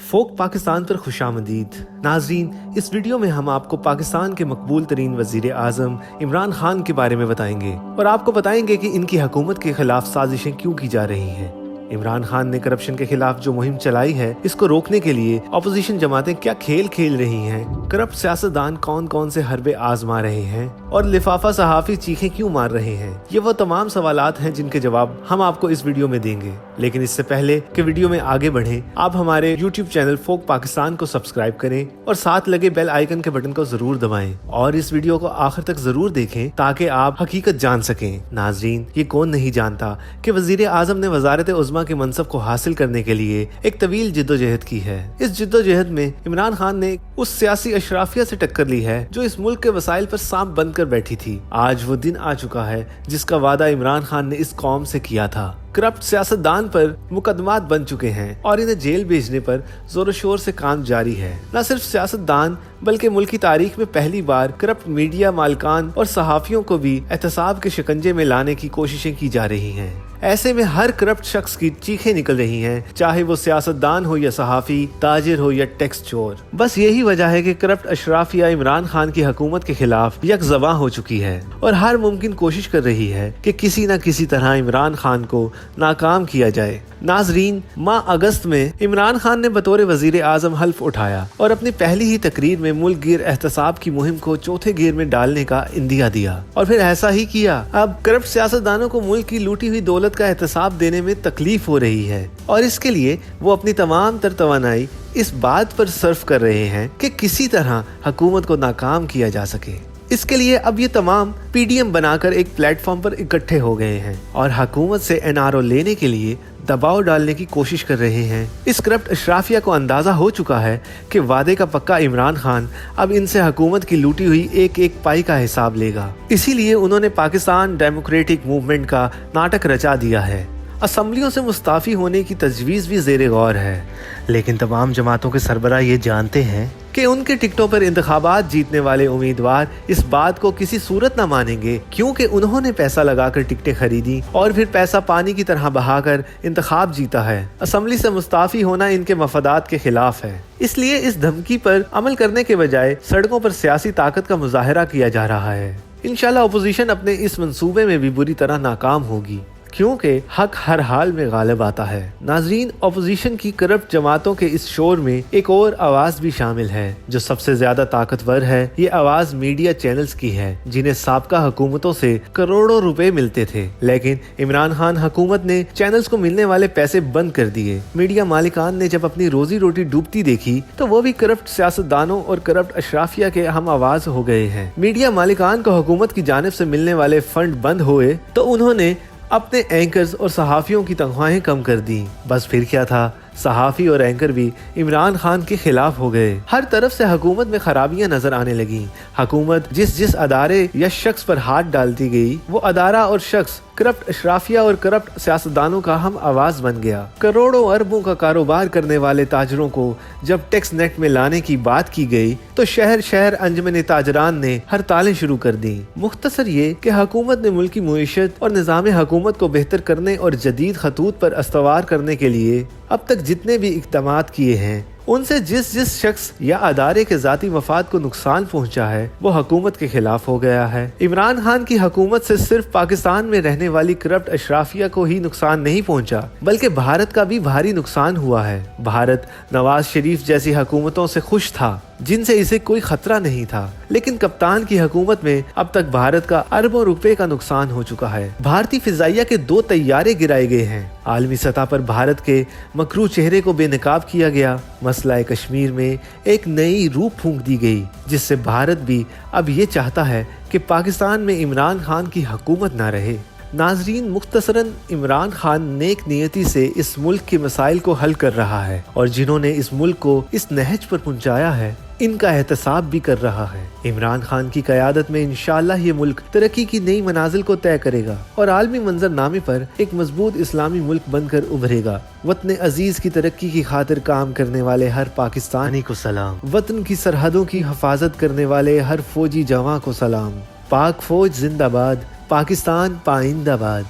फोक पाकिस्तान पर खुशामदीद नाजरीन। इस वीडियो में हम आपको पाकिस्तान के मकबूल तरीन वजीर आजम इमरान खान के बारे में बताएंगे और आपको बताएंगे कि इनकी हुकूमत के खिलाफ साजिशें क्यों की जा रही हैं। इमरान खान ने करप्शन के खिलाफ जो मुहिम चलाई है, इसको रोकने के लिए अपोजिशन जमातें क्या खेल खेल रही हैं, करप्ट सियासतदान कौन कौन से हरबे आजमा रहे हैं और लिफाफा सहाफी चीखें क्यों मार रहे हैं, ये वो तमाम सवालात हैं जिनके जवाब हम आपको इस वीडियो में देंगे। लेकिन इससे पहले कि वीडियो में आगे बढ़ें, आप हमारे YouTube चैनल फोक पाकिस्तान को सब्सक्राइब करें और साथ लगे बेल आइकन के बटन को जरूर दबाएं और इस वीडियो को आखिर तक जरूर देखें ताकि आप हकीकत जान सकें। नाजरीन, ये कौन नहीं जानता कि वजीर आजम ने वजारत उज़्मा के मनसब को हासिल करने के लिए एक तवील जिद्दोजहद की है। इस जिद्दोजहद में इमरान खान ने उस सियासी अशराफिया से टक्कर ली है जो इस मुल्क के वसाइल पर सांप बंद कर बैठी थी। आज वो दिन आ चुका है जिसका वादा इमरान खान ने इस कौम से किया था। करप्ट सियासतदान पर मुकदमात बन चुके हैं और इन्हें जेल भेजने पर जोर शोर से काम जारी है। न सिर्फ सियासतदान बल्कि मुल्क की तारीख में पहली बार करप्ट मीडिया मालकान और सहाफियों को भी एहतसाब के शिकंजे में लाने की कोशिशें की जा रही हैं। ऐसे में हर करप्ट शख्स की चीखें निकल रही हैं, चाहे वो सियासतदान हो या सहाफी, ताजिर हो या टैक्स चोर। बस यही वजह है कि करप्ट अशराफिया इमरान खान की हुकूमत के खिलाफ यकजबां हो चुकी है और हर मुमकिन कोशिश कर रही है कि किसी न किसी तरह इमरान खान को नाकाम किया जाए। नाजरीन, माह अगस्त में इमरान खान ने बतौर वजीर आजम हल्फ उठाया और अपनी पहली ही तकरीर में मुल्क गिर एहतसाब की मुहिम को चौथे गिर में डालने का इंदिया दिया और फिर ऐसा ही किया। अब करप्ट सियासतदानों को मुल्क की लूटी हुई दौलत का एहतसाब देने में तकलीफ हो रही है और इसके लिए वो अपनी तमाम तर तवानाई इस बात पर सर्फ कर रहे हैं कि किसी तरह हुकूमत को नाकाम किया जा सके। इसके लिए अब ये तमाम पीडीएम बनाकर एक प्लेटफॉर्म पर इकट्ठे हो गए हैं और हुकूमत से एनआरओ लेने के लिए दबाव डालने की कोशिश कर रहे हैं। इस करप्ट अशराफिया को अंदाजा हो चुका है कि वादे का पक्का इमरान खान अब इनसे हुकूमत की लूटी हुई एक एक पाई का हिसाब लेगा। इसीलिए उन्होंने पाकिस्तान डेमोक्रेटिक मूवमेंट का नाटक रचा दिया है। असम्बलियों से मुस्ताफी होने की तजवीज़ भी ज़ेरे गौर है, लेकिन तमाम जमातों के सरबराह ये जानते हैं कि उनके टिकटों पर इंतखाबात जीतने वाले उम्मीदवार इस बात को किसी सूरत न मानेंगे, क्योंकि उन्होंने पैसा लगाकर टिकटें खरीदी और फिर पैसा पानी की तरह बहाकर इंतखाब जीता है। असम्बली से मुस्ताफी होना इनके मफादात के खिलाफ है। इसलिए इस धमकी पर अमल करने के बजाय सड़कों पर सियासी ताकत का मुजाहरा किया जा रहा है। इंशाल्लाह अपोजिशन अपने इस मंसूबे में भी बुरी तरह नाकाम होगी, क्योंकि हक हर हाल में गालिब आता है। नाजरीन, अपोजिशन की करप्ट जमातों के इस शोर में एक और आवाज भी शामिल है जो सबसे ज्यादा ताकतवर है। ये आवाज मीडिया चैनल्स की है जिन्हें साबका हुकूमतों से करोड़ों रुपए मिलते थे, लेकिन इमरान खान हुकूमत ने चैनल्स को मिलने वाले पैसे बंद कर दिए। मीडिया मालिकान ने जब अपनी रोजी रोटी डूबती देखी तो वो भी करप्ट सियासतदानों और करप्ट अशराफिया के हम आवाज हो गए हैं। मीडिया मालिकान को हुकूमत की जानिब से मिलने वाले फंड बंद हुए तो उन्होंने अपने एंकर्स और सहाफियों की तनख्वाहें कम कर दी। बस फिर क्या था, सहाफी और एंकर भी इमरान खान के खिलाफ हो गए। हर तरफ से हुकूमत में खराबियां नजर आने लगी। हुकूमत जिस अदारे या शख्स पर हाथ डालती गई, वो अदारा और शख्स करप्ट अशराफिया और करप्ट सियासतदानों का हम आवाज बन गया। करोड़ों अरबों का कारोबार करने वाले ताजरों को जब टैक्स नेट में लाने की बात की गई तो शहर शहर अंजमन ताजरान ने हड़तालें शुरू कर दी। मुख्तसर ये कि हुकूमत ने मुल्की मुईशत और निज़ाम हुकूमत को बेहतर करने और जदीद खतूत पर अस्तवार करने के लिए अब तक जितने भी इक़दामात किए हैं, उनसे जिस शख्स या अदारे के ज़ाती मफाद को नुकसान पहुंचा है वो हुकूमत के खिलाफ हो गया है। इमरान खान की हुकूमत से सिर्फ पाकिस्तान में रहने वाली करप्ट अशराफिया को ही नुकसान नहीं पहुंचा, बल्कि भारत का भी भारी नुकसान हुआ है। भारत नवाज शरीफ जैसी हुकूमतों से खुश था जिनसे इसे कोई खतरा नहीं था, लेकिन कप्तान की हुकूमत में अब तक भारत का अरबों रुपए का नुकसान हो चुका है। भारतीय फिजाइया के 2 तैयारे गिराए गए हैं। आलमी सतह पर भारत के मकरू चेहरे को बेनकाब किया गया। मसला कश्मीर में एक नई रूप फूंक दी गई, जिससे भारत भी अब ये चाहता है कि पाकिस्तान में इमरान खान की हुकूमत ना रहे। नाजरीन, मुख्तसरन इमरान खान नेक नियति से इस मुल्क के मसाइल को हल कर रहा है और जिन्होंने इस मुल्क को इस नहज पर पहुंचाया है इनका एहतसाब भी कर रहा है। इमरान खान की क़यादत में इंशाअल्लाह ये मुल्क तरक्की की नई मनाजिल को तय करेगा और आलमी मंजरनामे पर एक मजबूत इस्लामी मुल्क बनकर उभरेगा। वतन अजीज की तरक्की की खातिर काम करने वाले हर पाकिस्तानी को सलाम। वतन की सरहदों की हिफाजत करने वाले हर फौजी जवान को सलाम। पाक फौज जिंदाबाद, पाकिस्तान पाइंदाबाद।